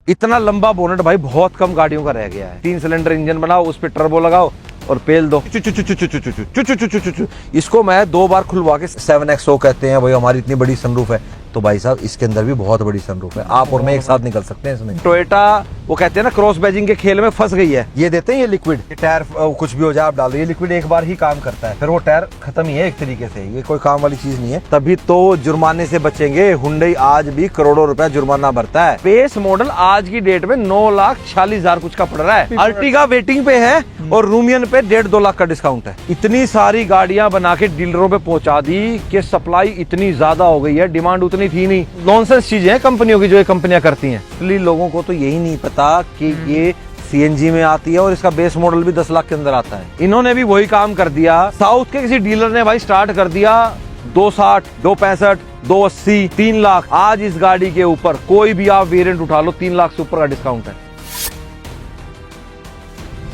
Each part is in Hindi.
इतना लंबा बोनेट भाई बहुत कम गाड़ियों का रह गया है। 3 सिलेंडर इंजन बनाओ, उस पे टर्बो लगाओ और पेल दो। चु चु चु चु चु चु चु चु चु चु चु चु। इसको मैं 2 बार खुलवा के 7XO कहते हैं भाई, हमारी इतनी बड़ी सनरूफ है। तो भाई साहब इसके अंदर भी बहुत बड़ी सनरूफ है, आप और मैं एक साथ निकल सकते हैं इसमें। टोयोटा वो कहते हैं ना क्रॉस बैजिंग के खेल में फंस गई है। ये देते हैं ये लिक्विड, टायर कुछ भी हो जाए आप डाल दो, ये लिक्विड एक बार ही काम करता है, फिर वो टायर खत्म ही है एक तरीके से। ये कोई काम वाली चीज नहीं है, तभी तो जुर्माने से बचेंगे। हुंडई आज भी करोड़ों रुपया जुर्माना भरता है। बेस मॉडल आज की डेट में 9,46,000 कुछ का पड़ रहा है। अर्टिगा वेटिंग पे है और रूमियन पे 1.5-2 लाख का डिस्काउंट है। इतनी सारी गाड़ियां बना के डीलरों पे पहुंचा दी कि सप्लाई इतनी ज्यादा हो गई है, डिमांड उतनी थी नहीं। नॉनसेंस चीजें हैं कंपनियों की जो ये कंपनियां करती हैं। इसलिए लोगों को तो यही नहीं पता कि ये CNG में आती है और इसका बेस मॉडल भी 10 लाख के अंदर आता है। इन्होंने भी वही काम कर दिया। साउथ के किसी डीलर ने भाई स्टार्ट कर दिया 260, 265, 280, 3 लाख। आज इस गाड़ी के ऊपर कोई भी आप वेरिएंट उठा लो 3 लाख से ऊपर का डिस्काउंट है।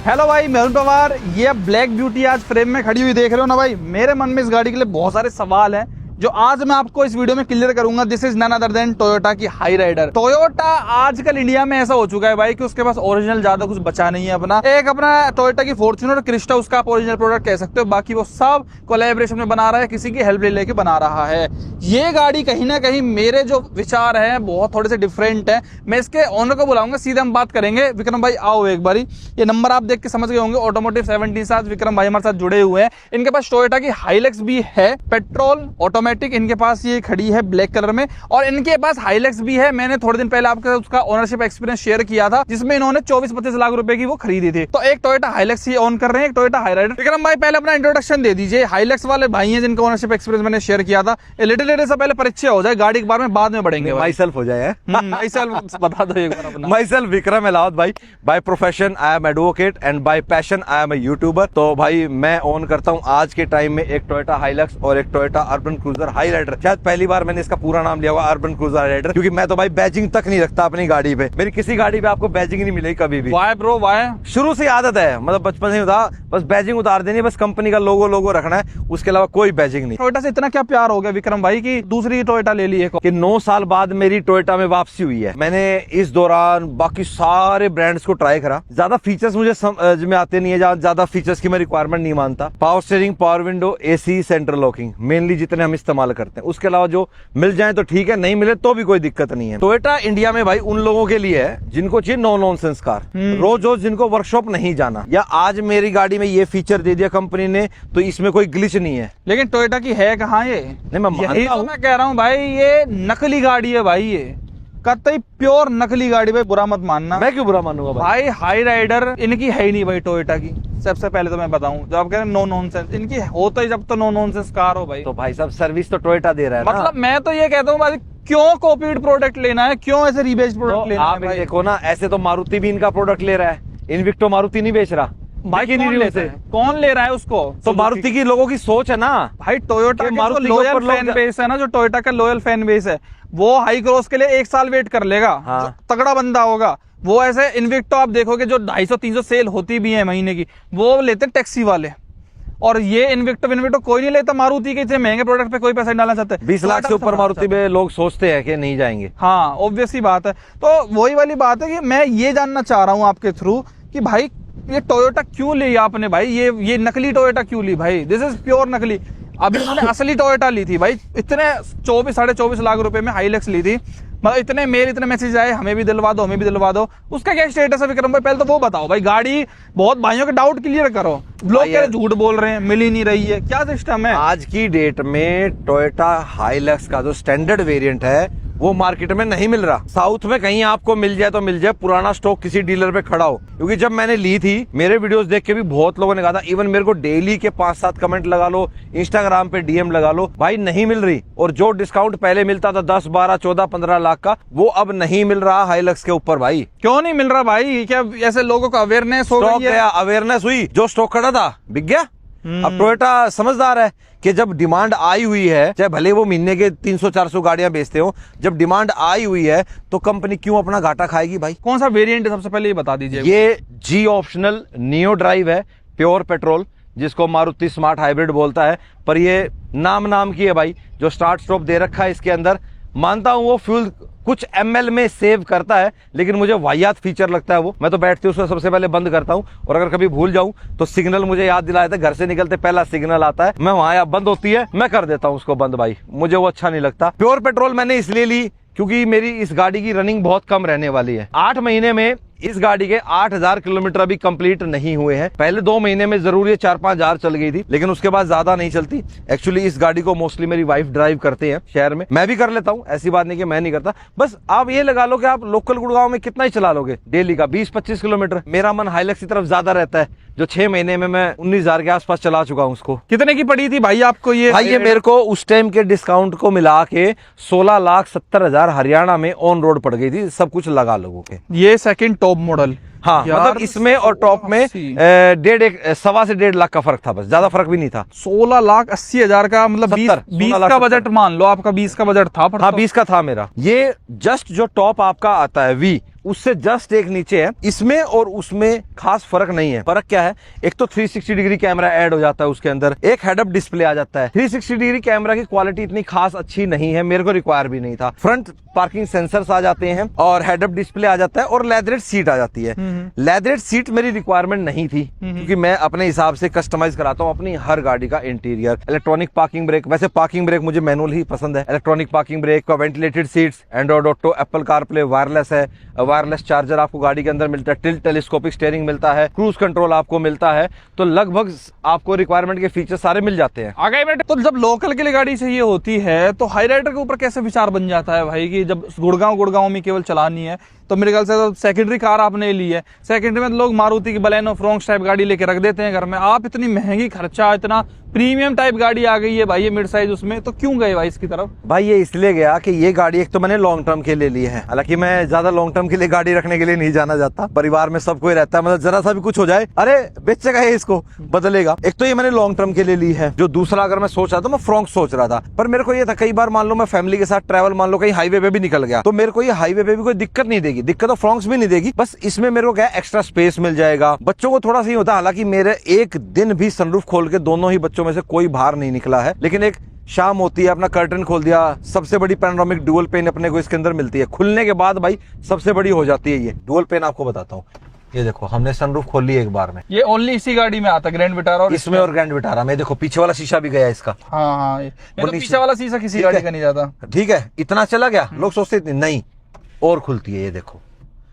हेलो भाई, मैं अरुण पवार। ये ब्लैक ब्यूटी आज फ्रेम में खड़ी हुई देख रहे हो ना भाई। मेरे मन में इस गाड़ी के लिए बहुत सारे सवाल हैं जो आज मैं आपको इस वीडियो में क्लियर करूंगा। This is none other than Toyota की हाई राइडर। टोयोटा आजकल इंडिया में ऐसा हो चुका है भाई कि उसके पास ओरिजिनल ज्यादा कुछ बचा नहीं है अपना। एक अपना टोयोटा की फॉर्च्यूनर क्रिस्टा उसका आप ओरिजिनल प्रोडक्ट कह सकते हो, बाकी वो सब कोलैबोरेशन में बना रहा है, किसी की हेल्प ले लेके बना रहा है। ये गाड़ी कहीं ना कहीं मेरे जो विचार है बहुत थोड़े से डिफरेंट है। मैं इसके ओनर को बुलाऊंगा, सीधे हम बात करेंगे। विक्रम भाई आओ एक बारी, ये नंबर आप देख के समझ गए होंगे, ऑटोमोटिव 70 साथ विक्रम भाई हमारे साथ जुड़े हुए हैं। इनके पास टोयोटा की हाइलेक्स भी है, पेट्रोल ऑटोमेटिक। इनके पास ये खड़ी है ब्लैक कलर में, और इनके पास हाइलेक्स भी है। मैंने थोड़े दिन पहले आपके उसका ओनरशिप एक्सपीरियंस शेयर किया था, जिसमें इन्होंने 24-25 लाख रुपए की वो खरीदी थी। तो एक टोयोटा हाइलेक्स ही ऑन कर रहे हैं, एक टोयोटा हाई राइडर। विक्रम भाई पहले अपना इंट्रोडक्शन दे दीजिए। हाइलेक्स वाले भाई हैं जिनका ओनरशिप एक्सपीरियंस मैंने शेयर किया था। लिटिल से पहले परिचय हो जाए गाड़ी के बारे में, बाद में बढ़ेंगे। माई सेल्फ हो जाए, माई सेल्फ बता दो एक बार अपना। माई सेल्फ विक्रम अलाउद भाई। By profession I am advocate and by passion I am a YouTuber. तो भाई मैं ओन करता हूँ आज के टाइम में एक टोयोटा हाइलक्स और एक Toyota Urban Cruiser Hyryder. शायद पहली बार मैंने इसका पूरा नाम लिया हुआ अर्बन क्रूजर हाई राइडर, क्योंकि मैं तो भाई बैजिंग तक नहीं रखता अपनी गाड़ी पे। मेरी किसी गाड़ी पे आपको बैजिंग नहीं मिलेगी कभी भी। Why bro why? शुरू से आदत है, मतलब बचपन से था, बस बैजिंग उतार देनी है, बस कंपनी का लोगो रखना है, उसके अलावा कोई बैजिंग नहीं। टोयोटा से इतना क्या प्यार हो गया विक्रम भाई की दूसरी टोयोटा ले ली है कि 9 साल बाद मेरी टोयोटा में वापसी हुई है। मैंने इस दौरान बाकी सारे ब्रांड्स को ट्राई करा। ज्यादा फीचर्स मुझे समझ में आते नहीं है, ज्यादा फीचर्स की मैं रिक्वायरमेंट नहीं मानता। Power steering, power window, AC, central locking mainly जितने हम इस्तेमाल करते हैं। उसके अलावा जो मिल जाए तो ठीक है, नहीं मिले तो भी कोई दिक्कत नहीं है। टोयोटा इंडिया में भाई उन लोगों के लिए है जिनको चाहिए नो नॉनसेंस कार, रोज जिनको वर्कशॉप नहीं जाना, या आज मेरी गाड़ी में ये फीचर दे दिया कंपनी ने तो इसमें कोई ग्लिच नहीं है। लेकिन टोयोटा की है कहाँ ये? नहीं मैं मानता हूं, मैं कह रहा हूँ भाई ये नकली गाड़ी है भाई, ये कतई प्योर नकली गाड़ी भाई, बुरा मत मानना। मैं क्यों बुरा मानूंगा भाई? हाई राइडर इनकी है ही नहीं भाई टोयोटा की। सबसे पहले तो मैं बताऊं, जब आप कह रहे हैं नो नॉनसेंस, इनकी होता ही जब तो नो नॉनसेंस कार हो भाई। तो भाई साहब सर्विस तो टोयोटा दे रहा है मतलब मैं तो ये कहता हूँ भाई, क्यों कॉपीड प्रोडक्ट लेना है, क्यों ऐसे रीबेस्ड प्रोडक्ट लेना है भाई? देखो ना, ऐसे तो मारुति भी इनका प्रोडक्ट ले रहा है, इनविक्टो मारुति नहीं बेच रहा भाई। कौन ले रहा है उसको? तो मारुति की लोगों की सोच है ना भाई, Toyota Maruti loyal fan base है ना, जो टोयोटा का लॉयल फैन बेस है, वो हाई क्रॉस के लिए 1 साल वेट कर लेगा। हाँ। जो तगड़ा बंदा होगा वो, ऐसे इन्विक्टो आप देखोगे जो 250-300 सेल होती भी है महीने की, वो लेते टैक्सी वाले। और ये इन्विक्टो कोई नहीं लेता। मारुति के इतने महंगे प्रोडक्ट पे कोई पैसा नहीं डालना चाहते। 20 लाख से ऊपर मारुति में लोग सोचते हैं कि नहीं जाएंगे। हाँ, ऑब्वियस ही बात है। तो वही वाली बात है कि मैं ये जानना चाह रहा हूँ आपके थ्रू कि भाई ये टोयोटा क्यों ली आपने भाई? ये नकली टोयोटा क्यों ली भाई? दिस इज प्योर नकली। अभी उन्होंने असली टोयोटा ली थी भाई, इतने 24-24.5 लाख रुपए में हाइलेक्स ली थी। मतलब इतने मेल, इतने मैसेज आए, हमें भी दिलवा दो, हमें भी दिलवा दो। उसका क्या स्टेटस है विक्रम भाई? पहले तो वो बताओ भाई। गाड़ी बहुत भाइयों के डाउट क्लियर करो। लोग कह रहे झूठ बोल रहे हैं, मिल ही नहीं रही है, क्या सिस्टम है? आज की डेट में टोयोटा हाइलक्स का जो स्टैंडर्ड वेरिएंट है वो मार्केट में नहीं मिल रहा। साउथ में कहीं आपको मिल जाए तो मिल जाए, पुराना स्टॉक किसी डीलर पे खड़ा हो। क्योंकि जब मैंने ली थी, मेरे वीडियोस देख के भी बहुत लोगों ने कहा था, इवन मेरे को डेली के 5-7 कमेंट लगा लो, इंस्टाग्राम पे DM लगा लो, भाई नहीं मिल रही। और जो डिस्काउंट पहले मिलता था 10, 12, 14, 15 लाख का, वो अब नहीं मिल रहा हाइलक्स के ऊपर भाई। क्यों नहीं मिल रहा भाई? क्या ऐसे लोगों का अवेयरनेस हो गई है? अवेयरनेस हुई, जो स्टॉक खड़ा था बिक गया। अब टोयोटा समझदार है कि जब डिमांड आई हुई है, चाहे भले वो महीने के 300-400 गाड़ियां बेचते हो, जब डिमांड आई हुई है तो कंपनी क्यों अपना घाटा खाएगी भाई? कौन सा वेरिएंट है सबसे पहले ये बता दीजिए। ये G ऑप्शनल नियो ड्राइव है, प्योर पेट्रोल, जिसको मारुति स्मार्ट हाइब्रिड बोलता है। पर ये नाम की है भाई, जो स्टार्ट स्टॉप दे रखा है इसके अंदर मानता हूँ वो फ्यूल कुछ ml में सेव करता है, लेकिन मुझे वाहियात फीचर लगता है वो। मैं तो बैठते उसको सबसे पहले बंद करता हूँ, और अगर कभी भूल जाऊं तो सिग्नल मुझे याद दिला देता है। घर से निकलते पहला सिग्नल आता है, मैं वहां बंद होती है, मैं कर देता हूँ उसको बंद। भाई मुझे वो अच्छा नहीं लगता। प्योर पेट्रोल मैंने इसलिए ली क्योंकि मेरी इस गाड़ी की रनिंग बहुत कम रहने वाली है। 8 महीने में इस गाड़ी के 8000 किलोमीटर अभी कंप्लीट नहीं हुए हैं। पहले 2 महीने में जरूर ये 4-5 हजार चल गई थी, लेकिन उसके बाद ज्यादा नहीं चलती। एक्चुअली इस गाड़ी को मोस्टली मेरी वाइफ ड्राइव करते हैं शहर में, मैं भी कर लेता हूँ, ऐसी बात नहीं कि मैं नहीं करता। बस आप ये लगा लो कि आप लोकल गुड़गांव में कितना ही चला लोगे डेली का, 20-25 किलोमीटर। मेरा मन हाइलक्स की तरफ ज्यादा रहता है, जो 6 महीने में मैं 19,000 के आसपास चला चुका हूँ उसको। कितने की पड़ी थी भाई आपको ये? भाई ये मेरे को उस टाइम के डिस्काउंट को मिला के 16,70,000 हरियाणा में ऑन रोड पड़ गई थी, सब कुछ लगा लोगों के। ये सेकंड टॉप मॉडल। हाँ, मतलब इसमें और टॉप में 1.5 से 1.5 लाख का फर्क था, बस ज्यादा फर्क भी नहीं था। 16,80,000 का, मतलब 20 का बजट मान लो, आपका 20 का बजट था। हाँ 20 का था मेरा। ये जस्ट जो टॉप आपका आता है वी, उससे जस्ट एक नीचे है। इसमें और उसमें खास फर्क नहीं है। फर्क क्या है, एक तो 360 डिग्री कैमरा ऐड हो जाता है उसके अंदर, एक हेड अप डिस्प्ले आ जाता है। 360 डिग्री कैमरा की क्वालिटी इतनी खास अच्छी नहीं है, मेरे को रिक्वायर भी नहीं था। फ्रंट पार्किंग सेंसर्स आ जाते हैं और हेड अप डिस्प्ले आ जाता है और लेदरेट सीट आ जाती है। लेदरेट सीट मेरी रिक्वायरमेंट नहीं थी, क्योंकि मैं अपने हिसाब से कस्टमाइज कराता हूँ अपनी हर गाड़ी का इंटीरियर। इलेक्ट्रॉनिक पार्किंग ब्रेक, वैसे पार्किंग ब्रेक मुझे मैनुअल ही पसंद है। Electronic parking brake, ventilated seats, Android auto, Apple CarPlay, wireless है, वायरलेस चार्जर आपको गाड़ी के अंदर मिलता है, टिल्ट टेलीस्कोपिक स्टीयरिंग मिलता है, क्रूज कंट्रोल आपको मिलता है। तो लगभग आपको रिक्वायरमेंट के फीचर सारे मिल जाते हैं। आगे बेटे, तो जब लोकल के लिए गाड़ी चाहिए होती है तो हाई राइडर के ऊपर कैसे विचार बन जाता है भाई, कि जब गुड़गांव में केवल चलानी है तो मेरे ख्याल से तो सेकेंडरी कार आपने ली है। सेकेंडरी में तो लोग मारुति की बलेनो, फ्रोंक्स टाइप गाड़ी लेके रख देते हैं घर में। आप इतनी महंगी खर्चा, इतना प्रीमियम टाइप गाड़ी आ गई है भाई, ये मिड साइज, उसमें तो क्यों गए भाई इसकी तरफ? भाई ये इसलिए गया कि ये गाड़ी एक तो मैंने लॉन्ग टर्म के लिए ली है। हालांकि मैं ज्यादा लॉन्ग टर्म के लिए गाड़ी रखने के लिए नहीं जाना चाहता, परिवार में सबको ही रहता है, मतलब जरा सा भी कुछ हो जाए, अरे बेचेगा है इसको, बदलेगा। एक तो ये मैंने लॉन्ग टर्म के लिए ली है। जो दूसरा अगर मैं सोच रहा था, मैं फ्रोंक्स सोच रहा था, पर मेरे को ये था कई बार मान लो मैं फैमिली के साथ ट्रैवल, मान लो कहीं हाईवे पे भी निकल गया, तो मेरे को ये हाईवे पे भी कोई दिक्कत नहीं देगी। दिक्कत तो फ्रोंक्स भी नहीं देगी, बस इसमें मेरे को क्या एक्स्ट्रा स्पेस मिल जाएगा। बच्चों को थोड़ा सा ही होता है, हालांकि मेरे एक दिन भी सनरूफ खोल के दोनों ही बच्चों में से कोई बाहर नहीं निकला है, लेकिन एक शाम होती है, अपना कर्टन खोल दिया, सबसे बड़ी पैनोरामिक डुअल पेन अपने को इसके अंदर मिलती है। खुलने के बाद भाई सबसे बड़ी हो जाती है ये डुअल पेन। आपको बताता हूँ, ये देखो हमने सनरूफ खोल ली एक बार में। ये ओनली इसी गाड़ी में आता, ग्रैंड विटारा और इसमें और ग्रैंड विटारा में। देखो पीछे वाला शीशा भी गया इसका। हाँ, ये तो पीछे वाला शीशा किसी गाड़ी का नहीं जाता। ठीक है, इतना चला गया, लोग सोचते नहीं, और खुलती है ये देखो,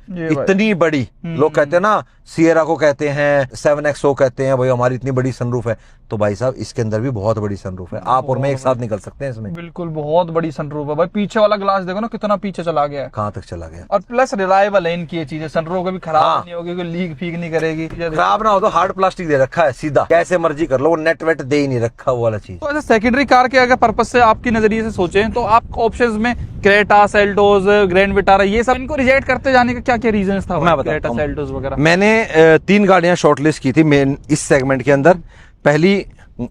इतनी बड़ी। लोग कहते हैं ना, सिएरा को कहते हैं 7XO कहते हैं भाई हमारी इतनी बड़ी सनरूफ है, तो भाई साहब इसके अंदर भी बहुत बड़ी सनरूफ है। आप और मैं एक साथ निकल सकते हैं इसमें। बिल्कुल बहुत बड़ी सनरूफ है भाई। पीछे वाला ग्लास देखो ना कितना पीछे चला गया है, कहाँ तक चला गया। और प्लस रिलायबल है इनकी ये चीजें, सनरूफ कभी खराब नहीं होगी, कोई लीक फीक नहीं करेगी। खराब ना हो तो हार्ड प्लास्टिक दे रखा है सीधा, कैसे मर्जी कर लो, वो नेट वेट दे ही नहीं रखा वो वाला चीज। तो ऐसे सेकेंडरी कार के अगर पर्पज से आपकी नजरिए से सोचें तो आप ऑप्शंस में क्रेटा, सेल्टोस, ग्रैंड विटारा, ये सब इनको रिजेक्ट करते जाने का क्या क्या रीजन था? मैं बताता हूं। सेल्टोस वगैरह मैंने 3 गाड़ियां शॉर्टलिस्ट की थी मेन इस सेगमेंट के अंदर। पहली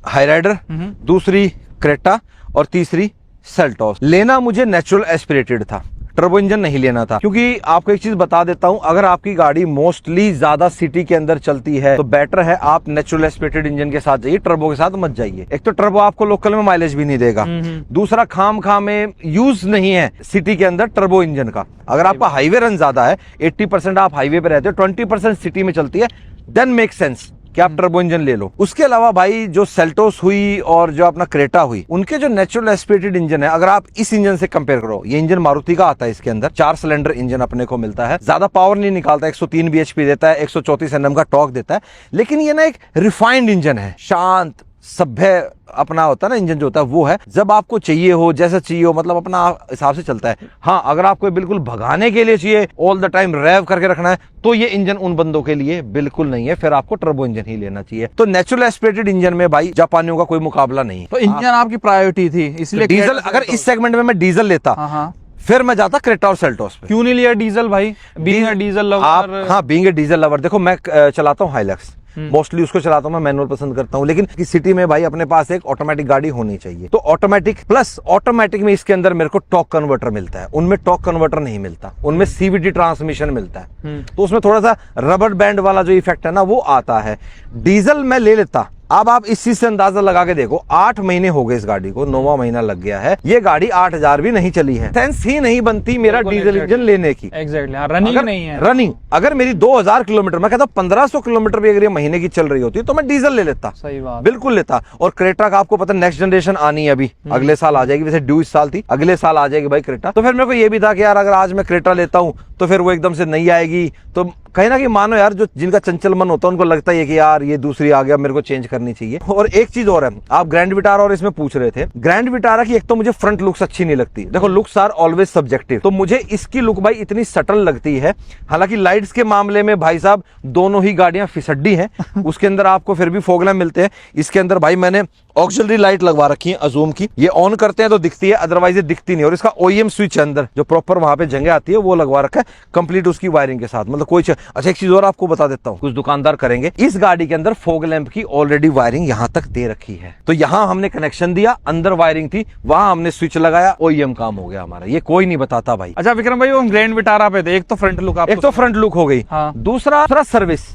हाई राइडर, दूसरी क्रेटा और तीसरी सेल्टोस। लेना मुझे नेचुरल एस्पिरेटेड था, टर्बो इंजन नहीं लेना था। क्योंकि आपको एक चीज बता देता हूं, अगर आपकी गाड़ी मोस्टली ज्यादा सिटी के अंदर चलती है तो बेटर है आप नेचुरल एस्पिरेटेड इंजन के साथ जाइए, टर्बो के साथ मत जाइए। एक तो टर्बो आपको लोकल में माइलेज भी नहीं देगा, दूसरा खाम में यूज नहीं है सिटी के अंदर टर्बो इंजन का। अगर आपका हाईवे रन ज्यादा है, 80% आप हाईवे पे रहते हो, 20% सिटी में चलती है, देन मेक सेंस कि आप टर्बो इंजन ले लो। उसके अलावा भाई जो सेल्टोस हुई और जो अपना क्रेटा हुई, उनके जो नेचुरल एस्पिरेटेड इंजन है, अगर आप इस इंजन से कंपेयर करो, ये इंजन मारुति का आता है, इसके अंदर 4 सिलेंडर इंजन अपने को मिलता है, ज्यादा पावर नहीं निकालता, 103 bhp देता है, 134 Nm का टॉर्क देता है, लेकिन ये ना एक रिफाइंड इंजन है, शांत सभ्य अपना होता है ना इंजन जो होता है वो है। जब आपको चाहिए हो, जैसा चाहिए हो, मतलब अपना हिसाब से चलता है। हाँ, अगर आपको बिल्कुल भगाने के लिए चाहिए, ऑल द टाइम रेव करके रखना है, तो ये इंजन उन बंदों के लिए बिल्कुल नहीं है, फिर आपको टर्बो इंजन ही लेना चाहिए। तो नेचुरल एस्पिरेटेड इंजन में भाई जापानियों का कोई मुकाबला नहीं। तो इंजन आपकी प्रायोरिटी थी, इसलिए डीजल, अगर इस सेगमेंट में मैं डीजल लेता फिर मैं जाता क्रेटा और सेल्टोस पे। क्यों नहीं लिया डीजल भाई? Being a diesel lover. हाँ, बीइंग अ डीजल लवर, देखो मैं चलाता हूँ हाइलक्स, मोस्टली उसको चलाता हूँ, मैं मैनुअल पसंद करता हूँ, लेकिन सिटी में भाई अपने पास एक ऑटोमेटिक गाड़ी होनी चाहिए। तो ऑटोमेटिक प्लस ऑटोमेटिक में इसके अंदर मेरे को टॉर्क कन्वर्टर मिलता है, उनमें टॉर्क कन्वर्टर नहीं मिलता, उनमें सीवीटी ट्रांसमिशन मिलता है। तो उसमें थोड़ा सा रबर बैंड वाला जो इफेक्ट है ना वो आता है। डीजल मैं ले लेता अब आप इस चीज से अंदाजा लगा के देखो, 8 महीने हो गए इस गाड़ी को, 9वां महीना लग गया है, ये गाड़ी 8000 भी नहीं चली है। सेंस ही नहीं बनती मेरा डीजल इंजन लेने की। एग्जैक्टली, रनिंग नहीं है। रनिंग अगर मेरी 2000 किलोमीटर, मैं कहता हूं 1500 किलोमीटर भी अगर ये महीने की चल रही होती तो मैं डीजल ले लेता। सही बात, बिल्कुल लेता। और क्रेटा का आपको पता नेक्स्ट जनरेशन आनी है अभी, अगले साल आ जाएगी, वैसे ड्यू इस साल थी, अगले साल आ जाएगी भाई क्रेटा। तो फिर मेरे को ये भी था कि यार अगर आज मैं क्रेटा लेता हूं तो फिर वो एकदम से नहीं आएगी, तो कहीं ना कहीं मानो यार जो जिनका चंचल मन होता है उनको लगता है कि यार ये दूसरी आ गया, मेरे को चेंज करनी चाहिए। और एक चीज और है, आप ग्रैंड विटारा और इसमें पूछ रहे थे, ग्रैंड विटारा की एक तो मुझे फ्रंट लुक्स अच्छी नहीं लगती। देखो लुक्स आर ऑलवेज सब्जेक्टिव, तो मुझे इसकी लुक भाई इतनी सटल लगती है। हालांकि लाइट्स के मामले में भाई साहब दोनों ही गाड़ियां फिसड्डी हैं, उसके अंदर आपको फिर भी फॉग लैंप मिलते हैं। इसके अंदर भाई मैंने ऑक्सिलरी लाइट लगवा रखी है अजूम की, ये ऑन करते हैं तो दिखती है, अदरवाइज ये दिखती नहीं। और इसका ओईएम स्विच अंदर जो प्रॉपर वहां पे जगह आती है वो लगवा रखा है कंप्लीट उसकी वायरिंग के साथ, मतलब कोई अच्छा एक चीज और आपको बता देता हूं, कुछ दुकानदार करेंगे, इस गाड़ी के अंदर फॉग लैंप की ऑलरेडी वायरिंग यहां तक दे रखी है। तो यहां हमने कनेक्शन दिया, अंदर वायरिंग थी, वहां हमने स्विच लगाया, ओईएम काम हो गया हमारा। ये कोई नहीं बताता भाई। अच्छा विक्रम भाई, वो ग्रैंड विटारा पे थे, एक तो फ्रंट लुक, एक तो फ्रंट लुक हो गई, हाँ। दूसरा सर्विस।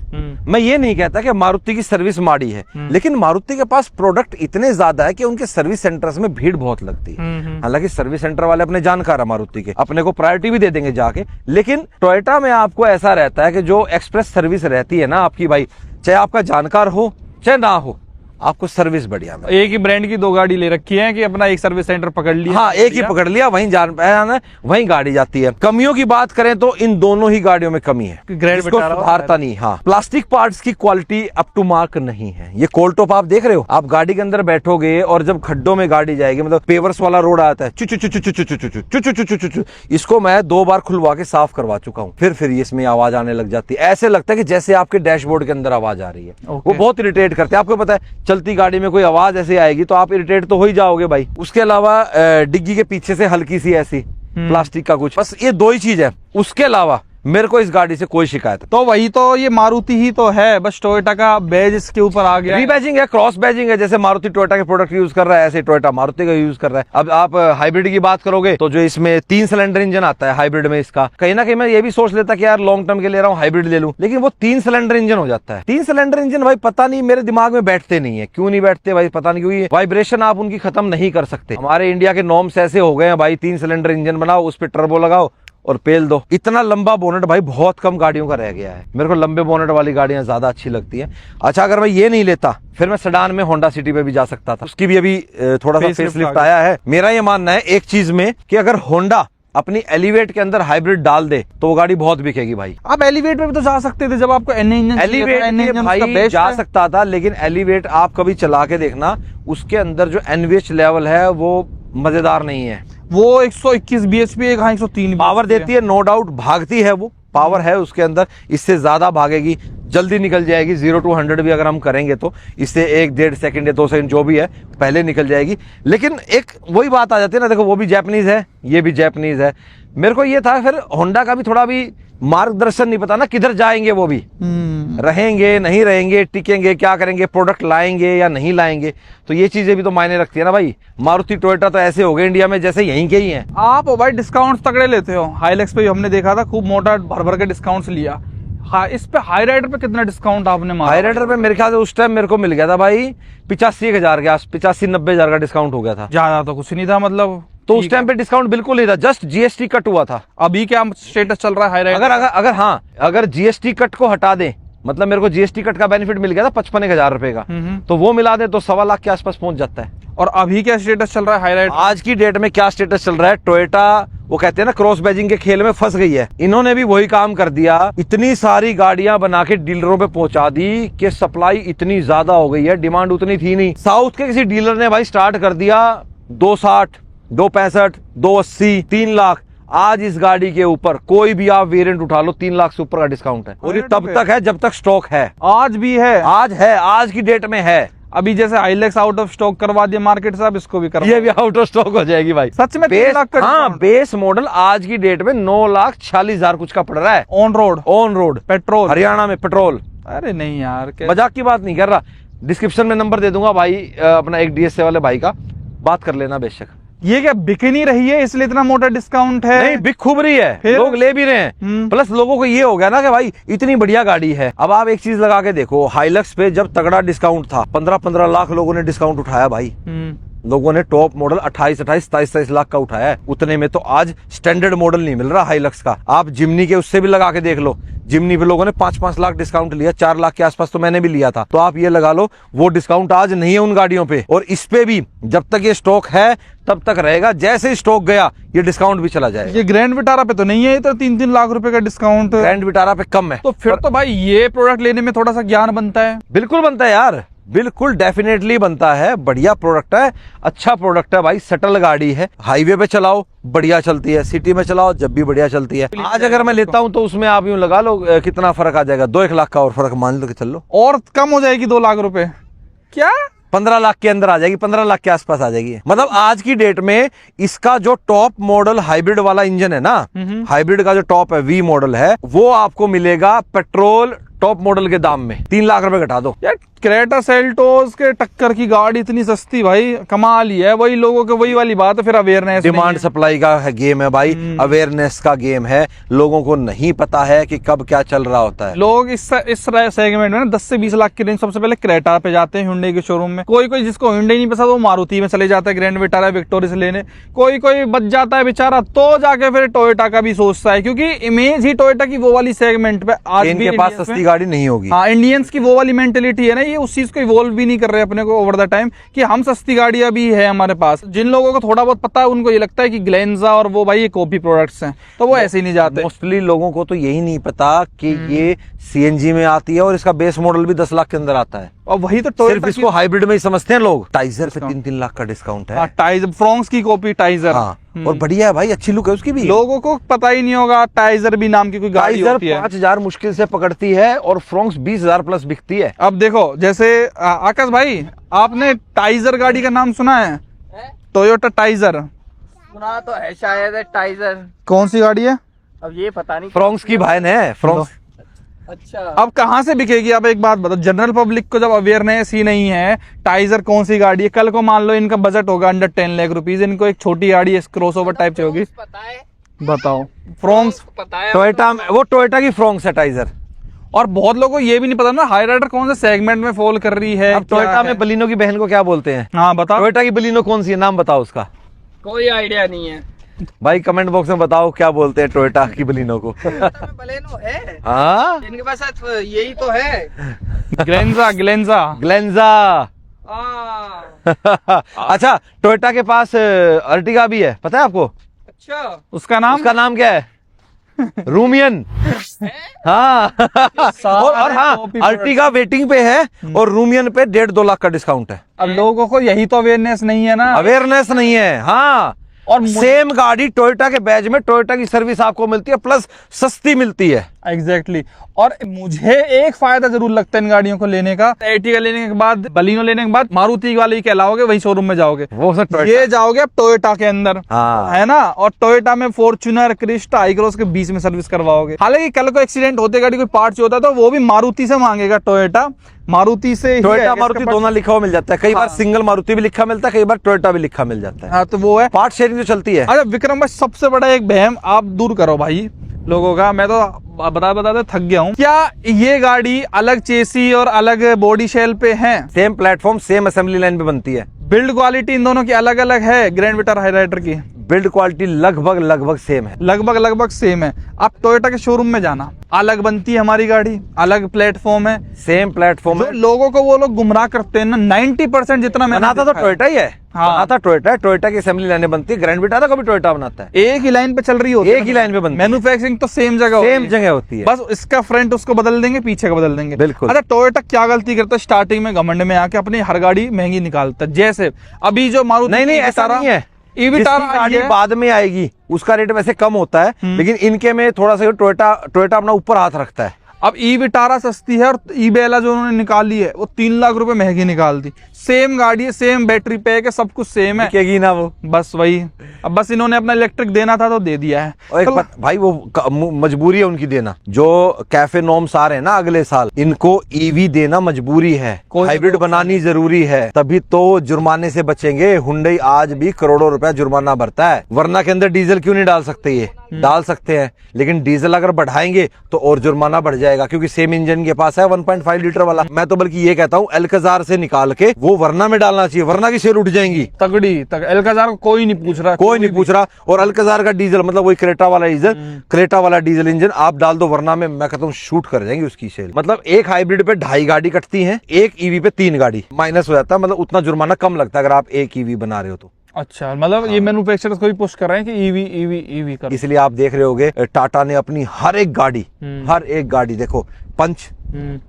मैं ये नहीं कहता कि मारुति की सर्विस माड़ी है, लेकिन मारुति के पास प्रोडक्ट इतने ज्यादा है कि उनके सर्विस सेंटर्स में भीड़ बहुत लगती है। हालांकि सर्विस सेंटर वाले अपने जानकार है मारुति के, अपने को प्रायोरिटी भी दे देंगे जाके, लेकिन टोयोटा में आपको ऐसा रहता है कि जो एक्सप्रेस सर्विस रहती है ना आपकी भाई, चाहे आपका जानकार हो चाहे ना हो, आपको सर्विस बढ़िया है। एक ही ब्रांड की 2 गाड़ी ले रखी है कि अपना एक सर्विस सेंटर पकड़ लिया, हाँ एक ही पकड़ लिया, वहीं जान पहचान, वहीं गाड़ी जाती है। कमियों की बात करें तो इन दोनों ही गाड़ियों में कमी है, ग्रैंड इसको विटारा सुधारता नहीं। हाँ, प्लास्टिक पार्ट्स की क्वालिटी अप टू मार्क नहीं है। ये कोल टॉप आप देख रहे हो, आप गाड़ी के अंदर बैठोगे और जब खड्डों में गाड़ी जाएगी, मतलब पेवर्स वाला रोड आता है, चु चु चु चु चु चु चु चु चु चु चु चु, इसको मैं 2 बार खुलवा के साफ करवा चुका हूँ, फिर इसमें आवाज आने लग जाती है। ऐसे लगता है कि जैसे आपके डैशबोर्ड के अंदर आवाज आ रही है। वो बहुत इरिटेट करते हैं। आपको पता है चलती गाड़ी में कोई आवाज ऐसे आएगी तो आप इरिटेट तो हो ही जाओगे भाई। उसके अलावा डिग्गी के पीछे से हल्की सी ऐसी प्लास्टिक का कुछ, बस ये 2 ही चीज है। उसके अलावा मेरे को इस गाड़ी से कोई शिकायत। तो वही तो, ये मारुति ही तो है, बस टोयोटा का बैज इसके ऊपर आ गया। रीबैजिंग है, क्रॉस बैजिंग है, जैसे मारुति टोयोटा के प्रोडक्ट यूज कर रहा है ऐसे टोयोटा मारुति का यूज कर रहा है। अब आप हाइब्रिड की बात करोगे तो जो इसमें 3 सिलेंडर इंजन आता है हाइब्रिड में, इसका कहीं ना कहीं मैं ये भी सोच लेता कि यार लॉन्ग टर्म के ले रहा हूँ हाइब्रिड ले लूं, लेकिन वो 3 सिलेंडर इंजन हो जाता है। 3 सिलेंडर इंजन भाई पता नहीं मेरे दिमाग में बैठते नहीं है, क्यों नहीं बैठते भाई पता नहीं, क्योंकि वाइब्रेशन आप उनकी खत्म नहीं कर सकते। हमारे इंडिया के नॉर्म्स ऐसे हो गए हैं भाई, 3 सिलेंडर इंजन बनाओ, उस पर टर्बो लगाओ और पेल दो। इतना लंबा बोनेट भाई बहुत कम गाड़ियों का रह गया है। मेरे को लंबे बोनेट वाली गाड़ियां ज्यादा अच्छी लगती हैं। अच्छा अगर मैं ये नहीं लेता फिर मैं सेडान में होंडा सिटी पे भी जा सकता था, उसकी भी अभी थोड़ा सा फेसलिफ्ट आया है। मेरा ये मानना है एक चीज में कि अगर होंडा अपनी एलिवेट के अंदर हाइब्रिड डाल दे तो वो गाड़ी बहुत बिकेगी भाई। आप एलिवेट में भी तो जा सकते थे जब आपको एनए इंजन, एलिवेट भाई जा सकता था, लेकिन एलिवेट आप कभी चला के देखना, उसके अंदर जो एनवीएच लेवल है वो मजेदार नहीं है। वो 121 bhp, 103 पावर देती है, नो डाउट, भागती है, वो पावर है उसके अंदर, इससे ज्यादा भागेगी, जल्दी निकल जाएगी। 0 to 100 भी अगर हम करेंगे तो इससे 1-1.5 सेकंड या 2 सेकंड जो भी है पहले निकल जाएगी। लेकिन एक वही बात आ जाती है ना, देखो वो भी जैपनीज है, ये भी जैपनीज है। मेरे को ये था फिर होंडा का भी थोड़ा भी मार्गदर्शन नहीं पता ना, किधर जाएंगे वो भी, रहेंगे नहीं रहेंगे, टिकेंगे क्या करेंगे, प्रोडक्ट लाएंगे या नहीं लाएंगे, तो ये चीजें भी तो मायने रखती है ना भाई। मारुति टोयोटा तो ऐसे हो गए इंडिया में जैसे यहीं के ही हैं। आप भाई डिस्काउंट तगड़े लेते हो, हाईलैक्स पे हमने देखा था खूब मोटा भर के डिस्काउंट्स लिया। हाँ, इस पे हाई राइडर पे कितना डिस्काउंट आपने मारा? हाई राइडर पे मेरे ख्याल से उस टाइम मेरे को मिल गया था भाई 85,000 के आस, 85-90 हजार का डिस्काउंट हो गया था। ज्यादा तो कुछ नहीं था, मतलब तो उस टाइम पे डिस्काउंट बिल्कुल नहीं था, जस्ट जीएसटी कट हुआ था। अभी क्या स्टेटस चल रहा है हाई राइडर? अगर हाँ, अगर जीएसटी कट को हटा दें, मतलब मेरे को जीएसटी कट का बेनिफिट मिल गया था 55,000 रुपए का, तो वो मिला दे तो 1.25 लाख के आसपास पहुंच जाता है। और अभी क्या स्टेटस चल रहा है हाई राइडर? आज की डेट में क्या स्टेटस चल रहा है, टोयोटा वो कहते हैं ना क्रॉस बैजिंग के खेल में फंस गई है। इन्होंने भी वही काम कर दिया, इतनी सारी गाड़ियां बना के डीलरों पे पहुंचा दी कि सप्लाई इतनी ज्यादा हो गई है, डिमांड उतनी थी नहीं। साउथ के किसी डीलर ने भाई स्टार्ट कर दिया 260, 265, 280, 3 लाख। आज इस गाड़ी के ऊपर कोई भी आप वेरिएंट उठा लो 3 लाख से ऊपर का डिस्काउंट है, और ये तब तक है जब तक स्टॉक है। आज भी है, आज की डेट में है। अभी जैसे हाईलैक्स आउट ऑफ स्टॉक करवा दिया मार्केट से, अब इसको भी करवा, ये भी आउट ऑफ स्टॉक हो जाएगी भाई। सच में 3 लाख का? हाँ, बेस मॉडल आज की डेट में 9,46,000 कुछ का पड़ रहा है, ऑन रोड पेट्रोल, हरियाणा में पेट्रोल। अरे नहीं यार, मजाक की बात नहीं कर रहा। डिस्क्रिप्शन में नंबर दे दूंगा भाई, अपना एक डीएसए वाले भाई का, बात कर लेना बेशक। ये क्या बिक ही नहीं रही है इसलिए इतना मोटा डिस्काउंट है? नहीं, बिक खूब रही है, फिर? लोग ले भी रहे हैं। प्लस लोगों को ये हो गया ना कि भाई इतनी बढ़िया गाड़ी है। अब आप एक चीज लगा के देखो, हाइलक्स पे जब तगड़ा डिस्काउंट था, 15-15 लाख लोगों ने डिस्काउंट उठाया भाई। लोगों ने टॉप मॉडल 28, 23 लाख का उठाया है। उतने में तो आज स्टैंडर्ड मॉडल नहीं मिल रहा हाइलक्स का। आप जिमनी के उससे भी लगा के देख लो, जिमनी पे लोगों ने 5-5 लाख डिस्काउंट लिया, 4 लाख के आसपास तो मैंने भी लिया था। तो आप ये लगा लो वो डिस्काउंट आज नहीं है उन गाड़ियों पे। और इस पे भी जब तक ये स्टॉक है तब तक रहेगा, जैसे स्टॉक गया ये डिस्काउंट भी चला जाएगा। ये ग्रैंड विटारा पे तो नहीं है, तो 3-3 लाख रुपए का डिस्काउंट। ग्रैंड विटारा पे कम है। तो फिर तो भाई ये प्रोडक्ट लेने में थोड़ा सा ज्ञान बनता है। बिल्कुल बनता है यार, बिल्कुल डेफिनेटली बनता है। बढ़िया प्रोडक्ट है, अच्छा प्रोडक्ट है भाई। सटल गाड़ी है, हाईवे पे चलाओ बढ़िया चलती है, सिटी में चलाओ जब भी बढ़िया चलती है। आज अगर मैं लेता हूं तो उसमें आप यूं लगा लो कितना फर्क आ जाएगा, 2-1 लाख का और फर्क मान लो कि चल लो। और कम हो जाएगी 2 लाख रुपए क्या? 15 लाख के अंदर आ जाएगी, 15 लाख के आसपास आ जाएगी। मतलब आज की डेट में इसका जो टॉप मॉडल हाइब्रिड वाला इंजन है ना, हाइब्रिड का जो टॉप है, वी मॉडल है, वो आपको मिलेगा पेट्रोल टॉप मॉडल के दाम में। 3 लाख रुपए घटा दो यार। क्रेटा सेल्टोस के टक्कर की गाड़ी इतनी सस्ती, भाई कमाल ही है। वही लोगों के वही वाली बात है, फिर अवेयरनेस, डिमांड सप्लाई का है गेम है भाई, अवेयरनेस का गेम है। लोगों को नहीं पता है कि कब क्या चल रहा होता है। लोग इस सेगमेंट में ना 10 से 20 लाख की रेंज सबसे पहले क्रेटा पे जाते हैं, हुंडई के शोरूम में। कोई जिसको हुंडई नहीं पसंद वो मारुति में चले जाता है ग्रैंड विटारा विक्टोरिया से लेने। कोई बच जाता है बेचारा तो जाके फिर टोयोटा का भी सोचता है, क्योंकि इमेज ही टोयोटा की वो वाली सेगमेंट पे आज भी इनके पास सस्ती गाड़ी नहीं होगी। हाँ, इंडियंस की वो वाली मेंटेलिटी है ना, ये उस चीज को इवॉल्व भी नहीं कर रहे अपने को ओवर द टाइम कि हम सस्ती गाड़ियां भी है हमारे पास। जिन लोगों को थोड़ा बहुत पता है उनको ये लगता है कि ग्लेंजा और वो भाई ये कॉपी प्रोडक्ट्स हैं, तो वो ऐसे ही नहीं जाते। मोस्टली लोगों को तो यही नहीं पता कि ये सीएनजी में आती है और इसका बेस मॉडल भी 10 लाख के अंदर आता है। और वही तो सिर्फ टोयोटा इसको हाइब्रिड में ही समझते हैं लोग। टाइजर पे 3-3 लाख का डिस्काउंट है। टाइजर, फ्रोंक्स की कॉपी टाइजर। हाँ, और बढ़िया है भाई, अच्छी लुक है उसकी भी। लोगों को पता ही नहीं होगा टाइजर भी नाम की कोई गाड़ी होती है। 5,000 मुश्किल से पकड़ती है और फ्रोंक्स 20,000 प्लस बिकती है। अब देखो, जैसे आकाश भाई, आपने टाइजर गाड़ी का नाम सुना है? टोयोटा टाइजर सुना तो है शायद, टाइजर। कौन सी गाड़ी है? अब ये पता नहीं। फ्रोंक्स की बहन है, फ्रोंक्स। अच्छा, अब कहाँ से बिकेगी? अब एक बात बताओ, जनरल पब्लिक को जब अवेयरनेस ही नहीं है टाइजर कौन सी गाड़ी है। कल को मान लो इनका बजट होगा अंडर 10 लाख रुपीज, इनको एक छोटी गाड़ी क्रॉसओवर टाइप से होगी, पता है, बताओ। फ्रोंक्स पता है। टोयोटा, वो टोयोटा की फ्रोंक्स है टाइजर। और बहुत लोगों को ये भी नहीं पता ना हाई राइडर कौन से सेगमेंट में फॉल कर रही है। अब टोयोटा में बलिनो की बहन को क्या बोलते हैं? हाँ बताओ। टोयोटा की बलिनो कौन सी है, नाम बताओ उसका। कोई आइडिया नहीं है। भाई कमेंट बॉक्स में बताओ क्या बोलते हैं टोयोटा की बलिनो को। बलेनो है, हाँ, इनके पास यही तो है। Glanza Glanza. हाँ, अच्छा, टोयोटा के पास अर्टिगा भी है, पता है आपको? अच्छा, उसका नाम क्या है? रूमियन। हाँ। और हाँ, अर्टिगा वेटिंग पे है और रूमियन पे 1.5-2 लाख का डिस्काउंट है। अब लोगों को यही तो अवेयरनेस नहीं है ना। अवेयरनेस नहीं है। हाँ, और सेम गाड़ी टोयोटा के बैज में टोयोटा की सर्विस आपको मिलती है, प्लस सस्ती मिलती है। एग्जैक्टली। और मुझे एक फायदा जरूर लगता है इन गाड़ियों को लेने का, एर्टिगा लेने के बाद, बलिनो लेने के बाद मारुति वाले के अलावा वही शोरूम में जाओगे, वो सब टोयोटा। ये जाओगे अब टोयोटा के अंदर। हाँ। है ना। और टोयोटा में फॉर्च्यूनर, क्रिस्टा, हाईक्रॉस के बीच में सर्विस करवाओगे। हालांकि कल को एक्सीडेंट होते गाड़ी कोई पार्ट होता है तो वो भी मारुति से मांगेगा टोयोटा। मारुति से टोयोटा मारुति दोनों लिखा हुआ मिल जाता है। कई बार सिंगल मारुति भी लिखा मिलता है, कई बार टोयोटा भी लिखा मिल जाता है। हाँ, तो वो है पार्ट शेयरिंग जो चलती है। अच्छा विक्रम भाई, सबसे बड़ा एक वहम आप दूर करो भाई लोगों का, मैं तो बता थक गया हूँ। क्या ये गाड़ी अलग चेसी और अलग बॉडी शेल पे है? Same platform, same assembly line पे बनती है। बिल्ड क्वालिटी इन दोनों की अलग अलग है? ग्रैंड विटारा हाई राइडर की बिल्ड क्वालिटी लगभग सेम है। लगभग सेम है। आप टोयोटा के शोरूम में जाना, अलग बनती है हमारी गाड़ी, अलग प्लेटफॉर्म है, सेम प्लेटफॉर्म है। लोगों को वो लोग गुमराह करते हैं ना, 90% जितना मैंने बनाता तो देखा है। टोयोटा ही है। हाँ। बनाता टोयोटा है, टोयोटा की असेंबली लाइनें बनती है। ग्रैंड विटारा का भी टोयोटा बनाता है। एक ही लाइन पे चल रही होती है, एक ही लाइन पे बनती है। मैन्युफैक्चरिंग तो सेम जगह सेम जगह होती है, बस इसका फ्रंट उसको बदल देंगे, पीछे का बदल देंगे। बिल्कुल। अच्छा, टोयोटा क्या गलती करता है स्टार्टिंग में घमंड में आके अपनी हर गाड़ी महंगी निकालता है। जैसे अभी जो मारुति, नहीं ऐसा नहीं है। ई-विटारा गाड़ी बाद में आएगी उसका रेट वैसे कम होता है, लेकिन इनके में थोड़ा सा टोयोटा अपना ऊपर हाथ रखता है। अब ई विटारा सस्ती है और ई बेला जो उन्होंने निकाली है वो 3 लाख रुपए महंगी निकाल दी। सेम गाड़ी है, सेम बैटरी पैक है, सब कुछ सेम है, बिकेगी ना वो। बस वही, अब बस इन्होंने अपना इलेक्ट्रिक देना था तो दे दिया है। और एक भाई वो मजबूरी है उनकी देना, जो कैफे नॉर्म्स आ रहे हैं ना अगले साल, इनको ईवी देना मजबूरी है, हाइब्रिड बनानी जरूरी है, तभी तो जुर्माने से बचेंगे। हुंडई आज भी करोड़ों रुपया जुर्माना भरता है, वरना के अंदर डीजल क्यों नहीं डाल सकते? ये डाल सकते हैं, लेकिन डीजल अगर बढ़ाएंगे तो और जुर्माना बढ़ जाएगा, क्योंकि सेम इंजन के पास है 1.5 लीटर वाला। मैं तो बल्कि ये कहता हूँ अल्कजार से निकाल के वो वरना में डालना चाहिए, वरना की सेल उठ जाएंगी तगड़ी तक। अल्काजार को कोई नहीं पूछ रहा, कोई नहीं पूछ रहा। और अल्कजार का डीजल मतलब वही क्रेटा वाला डीजल, क्रेटा वाला डीजल इंजन आप डाल दो, वरना में मैं कहता हूँ शूट कर जाएंगी उसकी सेल। मतलब एक हाइब्रिड पे 2.5 गाड़ी कटती है, एक ईवी पे 3 गाड़ी माइनस हो जाता है, मतलब उतना जुर्माना कम लगता है अगर आप एक ईवी बना रहे हो तो। अच्छा, मतलब ये मैन्युफैक्चरर्स को भी पुश कर रहे हैं कि ईवी ईवी ईवी कर। इसलिए आप देख रहे होगे टाटा ने अपनी हर एक गाड़ी देखो, पंच,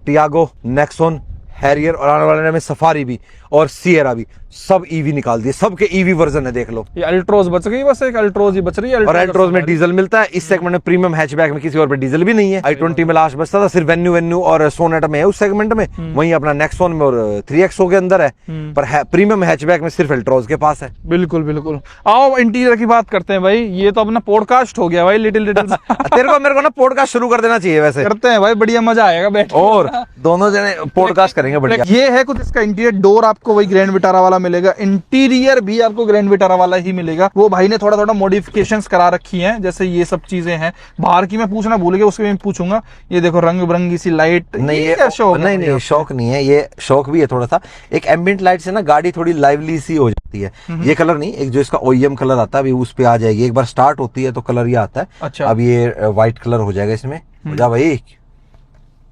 टियागो, नेक्सॉन, हैरियर और आने वाले में सफारी भी और सिएरा भी, सब ईवी निकाल दिए, सबके ईवी वर्जन है, देख लो। ये अल्ट्रोज बच गई, बस एक अल्ट्रोज ही बच रही है। और अल्ट्रोज में डीजल मिलता है, इस सेगमेंट में प्रीमियम हैचबैक में किसी और पे डीजल भी नहीं है। i20 में लास्ट बचता था सिर्फ वेन्यू और सोनेट में है उस सेगमेंट में, वहीं अपना नेक्सॉन में और 3XO के अंदर है, पर प्रीमियम हैचबैक में सिर्फ अल्ट्रोज के पास है। बिल्कुल बिल्कुल। आओ इंटीरियर की बात करते हैं भाई, ये तो अपना पॉडकास्ट हो गया भाई, लिटिल तेरे को मेरे को ना पॉडकास्ट शुरू कर देना चाहिए वैसे। करते हैं भाई, बढ़िया मजा आएगा बैठ, और दोनों जने पॉडकास्ट करेंगे बढ़िया। ये है कुछ इसका इंटीरियर। डोर आपको वही ग्रैंड विटारा वाला मिलेगा, इंटीरियर भी आपको ग्रैंड विटारा वाला ही मिलेगा। वो भाई ने थोड़ा थोड़ा मॉडिफिकेशंस करा रखी हैं, जैसे ये सब चीजें हैं। बाहर की मैं पूछना भूल गया, उसके मैं पूछूंगा। ये देखो रंग बिरंगी सी लाइट, नहीं ये क्या शौक? नहीं शौक नहीं है, ये शौक भी है थोड़ा सा। एक एम्बिएंट लाइट से ना गाड़ी थोड़ी लाइवली सी हो जाती है। ये कलर नहीं, एक जो इसका OEM कलर आता है अभी उस पे आ जाएगी, एक बार स्टार्ट होती है तो कलर ये आता है। अच्छा, अब ये व्हाइट कलर हो जाएगा इसमें। हो जा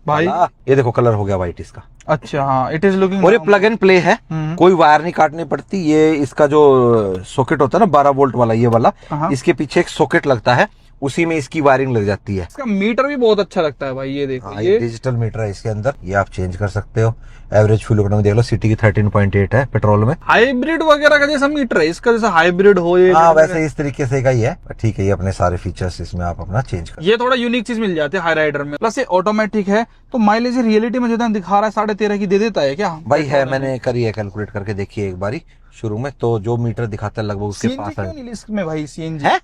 भाई, ये देखो कलर हो गया व्हाइट इसका। अच्छा हाँ, इट इज लुकिंग। और ये प्लग एंड प्ले है, कोई वायर नहीं काटनी पड़ती। ये इसका जो सॉकेट होता है ना 12 वोल्ट वाला, ये वाला, इसके पीछे एक सॉकेट लगता है, उसी में इसकी वायरिंग लग जाती है। इसका मीटर भी बहुत अच्छा लगता है भाई, ये देखो। हाँ, ये डिजिटल मीटर है इसके अंदर, ये आप चेंज कर सकते हो। एवरेज फ्यूल इकोनॉमी देख लो, सिटी की 13.8 है पेट्रोल में। हाइब्रिड वगैरह का जैसा मीटर है इसका, जैसा हाइब्रिड हो ये। हाँ वैसे इस तरीके से का ही है, ठीक है। ये अपने सारे फीचर्स इसमें आप अपना चेंज कर। ये थोड़ा यूनिक चीज मिल जाती है हाई राइडर में। प्लस ये ऑटोमेटिक है, तो माइलेज रियलिटी में जितना दिखा रहा है 13.5 की दे देता है क्या भाई? है, मैंने करी है, कैलकुलेट करके देखी है एक बारी शुरू में, तो जो मीटर दिखाता है लगभग उसके पास है। लिस्ट में भाई सीएनजी है?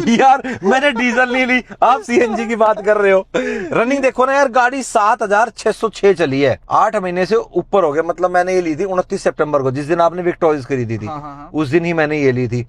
यार मैंने डीजल नहीं ली, आप सीएनजी की बात कर रहे हो। रनिंग देखो ना यार, गाड़ी 7606 चली है, 8 महीने से ऊपर हो गए। मतलब मैंने ये ली थी 29 सितंबर को, जिस दिन आपने विक्टोरियस खरीदी थी। उस दिन ही मैंने ये ली थी,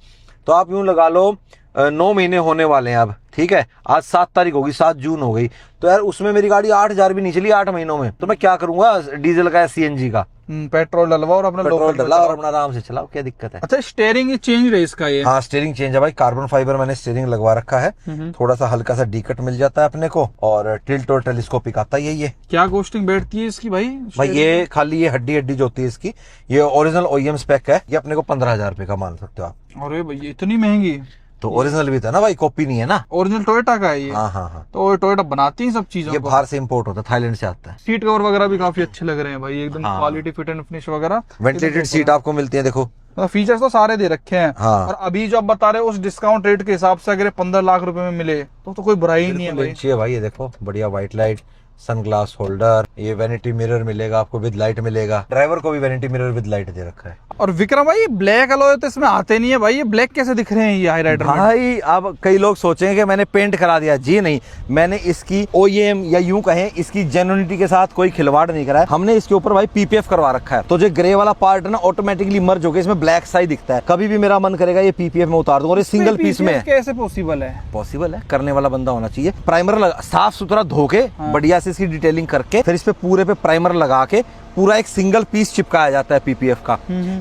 तो आप यूं लगा लो 9 महीने होने वाले हैं अब, ठीक है। आज 7 तारीख होगी, 7 जून हो गई, तो यार उसमें मेरी गाड़ी 8000 भी नहीं चली 8 महीनों में। तो मैं क्या करूंगा डीजल का या सीएनजी का? पेट्रोल डलवा और अपना पेट्रोल डला और अपना आराम से चलाओ, क्या दिक्कत है? अच्छा, स्टीयरिंग चेंज है इसका ये? हाँ स्टीयरिंग चेंज है भाई, कार्बन फाइबर मैंने स्टीयरिंग लगवा रखा है। थोड़ा सा हल्का सा डीकट मिल जाता है अपने को, और टिल्ट और टेलीस्कोपिक आता है ये। क्या गोस्टिंग बैठती है इसकी भाई? भाई ये खाली ये हड्डी जो होती है इसकी, ये ओरिजिनल OEM स्पेक है, ये अपने को 15,000 रुपए का मान सकते हो आप। अरे भैया इतनी महंगी? तो ओरिजिनल भी था ना भाई, कॉपी नहीं है ना। ओरिजिनल टोयोटा का है ये? हाँ। तो टोयोटा बनाती है सब चीजों ये बाहर से इंपोर्ट होता है, थाईलैंड से आता है। सीट कवर वगैरह भी काफी अच्छे लग रहे हैं भाई, एकदम क्वालिटी, फिट एंड फिनिश वगैरह। वेंटिलेटेड सीट आपको मिलती है, देखो फीचर्स तो सारे दे रखे हैं। हाँ। और अभी जो आप बता रहे हो उस डिस्काउंट रेट के हिसाब से अगर 15 लाख रुपए में मिले तो कोई बुराई नहीं है भाई। ये देखो बढ़िया व्हाइट लाइट, सनग्लास होल्डर, ये वैनिटी मिरर मिलेगा आपको, विद लाइट मिलेगा। ड्राइवर को भी वैनिटी मिरर विद लाइट दे रखा है। और विक्रम भाई, ब्लैक अलॉय तो इसमें आते नहीं है भाई, ये ब्लैक कैसे दिख रहे हैं ये हाई राइडर में? भाई अब कई लोग सोचेंगे कि मैंने पेंट करा दिया, जी नहीं, मैंने इसकी OEM या यूं कहें इसकी जेन्युइनिटी के साथ कोई खिलवाड़ नहीं करा है। हमने इसके ऊपर भाई PPF करवा रखा है, तो जो ग्रे वाला पार्ट है ना ऑटोमेटिकली मर्ज होकर इसमें ब्लैक सा ही दिखता है। कभी भी मेरा मन करेगा ये PPF में उतार दूं, और ये सिंगल पीस में है। कैसे पॉसिबल है? पॉसिबल है, करने वाला बंदा होना चाहिए। प्राइमर साफ सुथरा धो के बढ़िया से इसकी डिटेलिंग करके, फिर इस पे पूरे पे प्राइमर लगा के पूरा एक सिंगल पीस चिपकाया जाता है PPF का।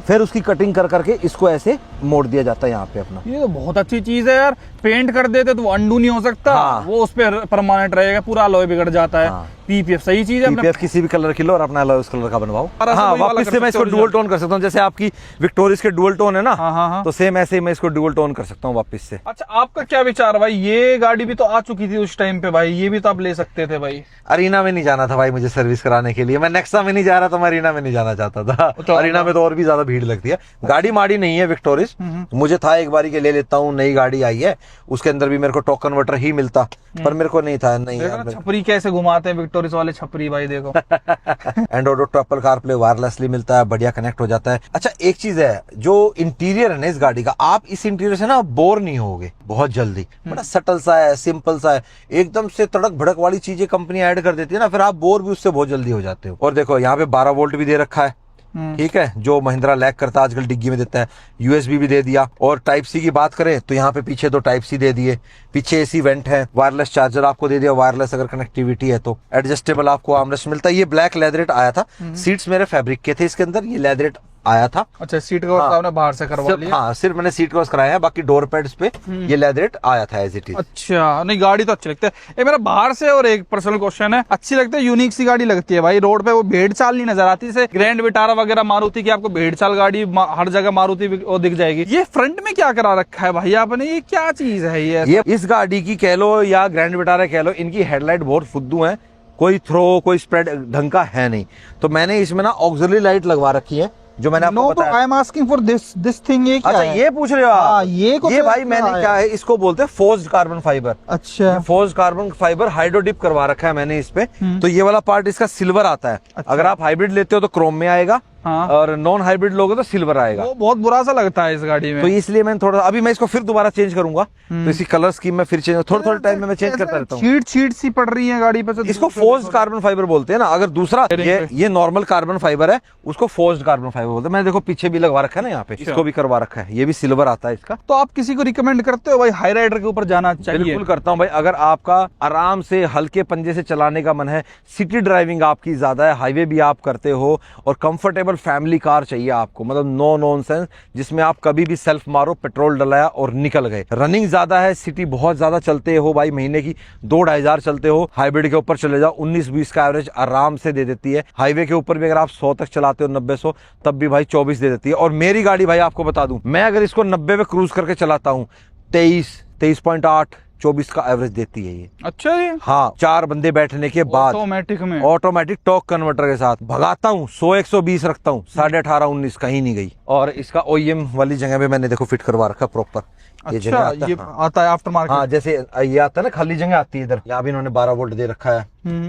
फिर उसकी कटिंग कर करके इसको ऐसे मोड़ दिया जाता है यहाँ पे अपना। ये तो बहुत अच्छी चीज है यार, पेंट कर देते तो अंडू नहीं हो सकता। वो उस पे परमानेंट रहेगा, पूरा अलॉय बिगड़ जाता है। PPF सही चीज है, PPF किसी भी कलर की लो और अपना अलॉय उस कलर का बनवाओ। हाँ, वापस से मैं इसको डुअल टोन कर सकता हूँ, जैसे आपकी विक्टोरियस के डुअल टोन है ना, तो सेम ऐसे ही मैं इसको डुअल टोन कर सकता हूँ वापस से। अच्छा, आपका क्या विचार है भाई? ये गाड़ी भी तो आ चुकी थी उस टाइम पे भाई, ये भी तो आप ले सकते थे भाई। अरीना में नहीं जाना था भाई मुझे सर्विस कराने के लिए, मैं नेक्सा में नहीं जा रहा था, मैं अरीना में नहीं जाना चाहता था। तो अरीना में तो और भी ज्यादा भीड़ लगती है। गाड़ी माड़ी नहीं है विक्टोरियस, सर्विस। मुझे था एक बारी के ले लेता हूँ, नई गाड़ी आई है, उसके अंदर भी मेरे को टॉक कन्वर्टर ही मिलता, पर मेरे को नहीं था। नहीं यार, छपरी कैसे घुमाते हैं विक्टोरिस वाले छपरी भाई, देखो। Android auto Apple CarPlay wirelessly मिलता है, बढ़िया कनेक्ट हो जाता है। अच्छा एक चीज है, जो इंटीरियर है ना इस गाड़ी का, आप इस इंटीरियर से ना बोर नहीं होगे बहुत जल्दी। बड़ा सटल सा है, सिंपल सा है, एकदम से तड़क भड़क वाली चीजें कंपनी ऐड कर देती है ना, फिर आप बोर भी उससे बहुत जल्दी हो जाते हो। और देखो यहाँ पे 12 वोल्ट भी दे रखा है, ठीक है, जो महिंद्रा लैग करता है आजकल डिग्गी में देता है। यूएसबी भी दे दिया, और टाइप सी की बात करें तो यहाँ पे पीछे 2 टाइप सी दे दिए, पीछे एसी वेंट है, वायरलेस चार्जर आपको दे दिया, वायरलेस अगर कनेक्टिविटी है तो। एडजस्टेबल आपको आर्मरेस्ट मिलता है। ये ब्लैक लेदरेट आया था, सीट्स मेरे फैब्रिक के थे इसके अंदर, ये लेदरेट आया था। अच्छा, सीट कवर आपने बाहर से करवा लिया? हाँ, सिर्फ मैंने सीट कवर्स कराए हैं, बाकी डोर पैड्स पे ये लेदरेट आया था एज इट इज। अच्छा, नहीं गाड़ी तो अच्छी लगती है। ये मेरा बाहर से और एक पर्सनल क्वेश्चन है, अच्छी लगती है, यूनिक सी गाड़ी लगती है भाई। रोड पे वो भेड़ चाल नहीं नजर आती, जैसे ग्रैंड विटारा वगैरह मारुति की आपको भेड़ चाल गाड़ी हर जगह मारुति वो दिख जाएगी। ये फ्रंट में क्या करा रखा है भाई आपने, ये क्या चीज है ये इस गाड़ी की कह लो या ग्रैंड विटारा कह लो, इनकी हेडलाइट बहुत फुद्दू है, कोई थ्रो कोई स्प्रेड ढंग का है नहीं। तो मैंने इसमें ना ऑक्सिलरी लाइट लगवा रखी है, जो मैंने आपको बताया। I am asking for this thing. ये क्या अच्छा है? ये पूछ रहे हो आप? ये भाई मैंने क्या है, इसको बोलते हैं फोर्स्ड कार्बन फाइबर। अच्छा, forced carbon fibre hydro dip करवा रखा है मैंने इस पे। तो ये वाला पार्ट इसका सिल्वर आता है। अच्छा। अगर आप हाइब्रिड लेते हो तो क्रोम में आएगा, हाँ। और नॉन हाइब्रिड लोगे तो सिल्वर आएगा। वो बहुत बुरा सा लगता है इस गाड़ी में, तो इसलिए मैंने थोड़ा, अभी मैं इसको फिर दोबारा चेंज करूंगा, तो इसी कलर स्कीम में फिर चेंज, थोड़े टाइम में मैं चेंज करता रहता हूँ। छीट सी पड़ रही है गाड़ी पे से। इसको फोर्स्ड कार्बन फाइबर बोलते हैं ना। अगर दूसरा ये नॉर्मल कार्बन फाइबर है, उसको फोर्स्ड कार्बन फाइबर बोलते हैं। मैंने देखो पीछे भी लगवा रखा है ना, यहाँ पे इसको भी करवा रखा है, ये भी सिल्वर आता है इसका। तो आप किसी को रिकमेंड करते हो भाई हाई राइडर के ऊपर जाना चाहिए? बिल्कुल करता हूँ भाई। अगर आपका आराम से हल्के पंजे से चलाने का मन है, सिटी ड्राइविंग आपकी ज्यादा है, हाईवे भी आप करते हो, और कंफर्टेबल फैमिली कार चाहिए आपको, मतलब नो नॉनसेंस, जिसमें आप कभी भी सेल्फ मारो, पेट्रोल डलाया और निकल गए। रनिंग ज्यादा है, सिटी बहुत ज्यादा चलते हो भाई, महीने की 2-2.5 हजार चलते हो, हाइब्रिड के ऊपर चले जाओ, 19-20 का एवरेज आराम से दे देती है। हाईवे के ऊपर भी अगर आप 100 तक चलाते हो, 90-100, तब भी भाई 24 दे देती है। और मेरी गाड़ी भाई आपको बता दूं, मैं अगर इसको 90 पे क्रूज करके चलाता हूँ, 23.8 24 का एवरेज देती है ये। अच्छा जी। हाँ, 4 बंदे बैठने के बाद ऑटोमेटिक टॉर्क कन्वर्टर के साथ भगाता हूँ, 100-120 रखता हूँ, 18.5-19 कहीं नहीं गई। और इसका OEM वाली जगह पे मैंने देखो फिट करवा रखा प्रॉपर। ये जगह आता है, आता है आफ्टर मार्केट। हाँ, जैसे ये आता है ना, खाली जगह आती है इधर, यहाँ भी इन्होंने 12 वोल्ट दे रखा है,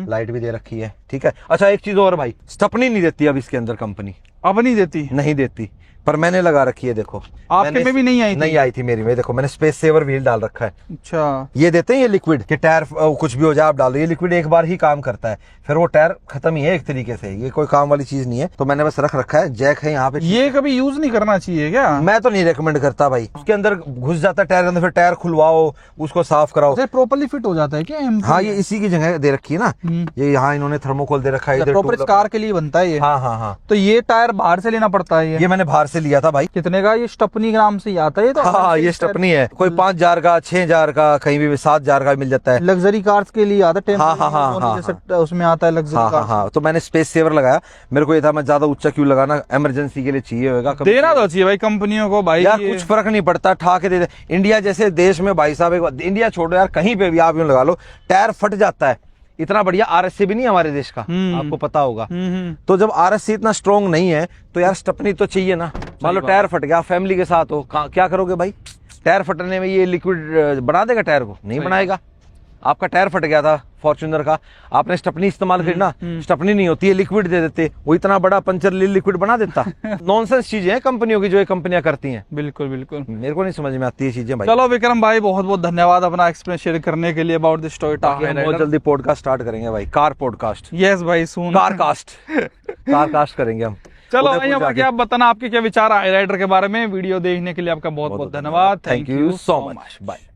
लाइट भी दे रखी है, ठीक है। अच्छा एक चीज और भाई, स्टपनी नहीं देती अब इसके अंदर कंपनी, अब नहीं देती? नहीं देती, पर मैंने लगा रखी है। देखो आपके में भी नहीं आई थी? नहीं आई थी मेरी में, देखो मैंने स्पेस सेवर व्हील डाल रखा है। अच्छा, ये देते हैं ये लिक्विड के टायर, कुछ भी हो जाए आप डाल दो, ये लिक्विड एक बार ही काम करता है, फिर वो टायर खत्म ही है एक तरीके से, ये कोई काम वाली चीज नहीं है। तो मैंने बस रख रखा है, जैक है यहाँ पे। ये कभी यूज नहीं करना चाहिए क्या? मैं तो नहीं रेकमेंड करता भाई, उसके अंदर घुस जाता है टायर के अंदर, फिर टायर खुलवाओ, उसको साफ कराओ। प्रॉपर्ली फिट हो जाता है क्या? हाँ, ये इसी की जगह दे रखी है ना, ये यहाँ इन्होंने थर्मोकोल दे रखा है, प्रॉपर कार के लिए बनता है ये। हाँ हाँ हाँ। तो ये टायर बाहर से लेना पड़ता है? ये मैंने बाहर से लिया था भाई। कितने का? ये स्टपनी के नाम से ही आता है ये तो। हाँ, ये स्टपनी है, कोई 5,000 का, 6,000 का, कहीं भी 7,000 का मिल जाता है। लग्जरी कार्स के लिए आता है। हाँ, उसमें आता है लग्जरी कार। हाँ, तो मैंने स्पेस सेवर लगाया, मेरे को ये था मैं ज्यादा ऊंचा क्यों लगाना, इमरजेंसी के लिए चाहिए होगा, देना तो चाहिए भाई कंपनियों को भाई। यार कुछ फर्क नहीं पड़ता, ठा के दे दे। इंडिया जैसे देश में भाई साहब, इंडिया छोड़ो यार, कहीं पे भी आप यूं लगा लो, टायर फट जाता है। इतना बढ़िया RSC भी नहीं हमारे देश का, आपको पता होगा। तो जब RSC इतना स्ट्रॉन्ग नहीं है, तो यार स्टपनी तो चाहिए ना। मान लो टायर फट गया, फैमिली के साथ हो, क्या करोगे भाई? टायर फटने में ये लिक्विड बना देगा टायर को? नहीं बनाएगा। आपका टायर फट गया था फॉर्च्यूनर का, आपने स्टपनी इस्तेमाल करी ना, स्टपनी नहीं होती है, लिक्विड दे देते, वो इतना बड़ा पंचर लिक्विड बना देता। नॉनसेंस चीजें हैं कंपनियों की, जो ये कंपनियां करती हैं। बिल्कुल बिल्कुल, मेरे को नहीं समझ में आती है चीजें भाई। चलो विक्रम भाई, बहुत बहुत धन्यवाद अपना एक्सपीरियंस शेयर करने के लिए अबाउट दिस टोयोटा। बहुत जल्दी पॉडकास्ट स्टार्ट करेंगे भाई, कार पॉडकास्ट। यस भाई, सून कार कास्ट करेंगे हम। चलो भाई, बाकी आप बताना आपके क्या विचार हाई राइडर के बारे में। वीडियो देखने के लिए आपका बहुत बहुत धन्यवाद। Thank you so much, bye.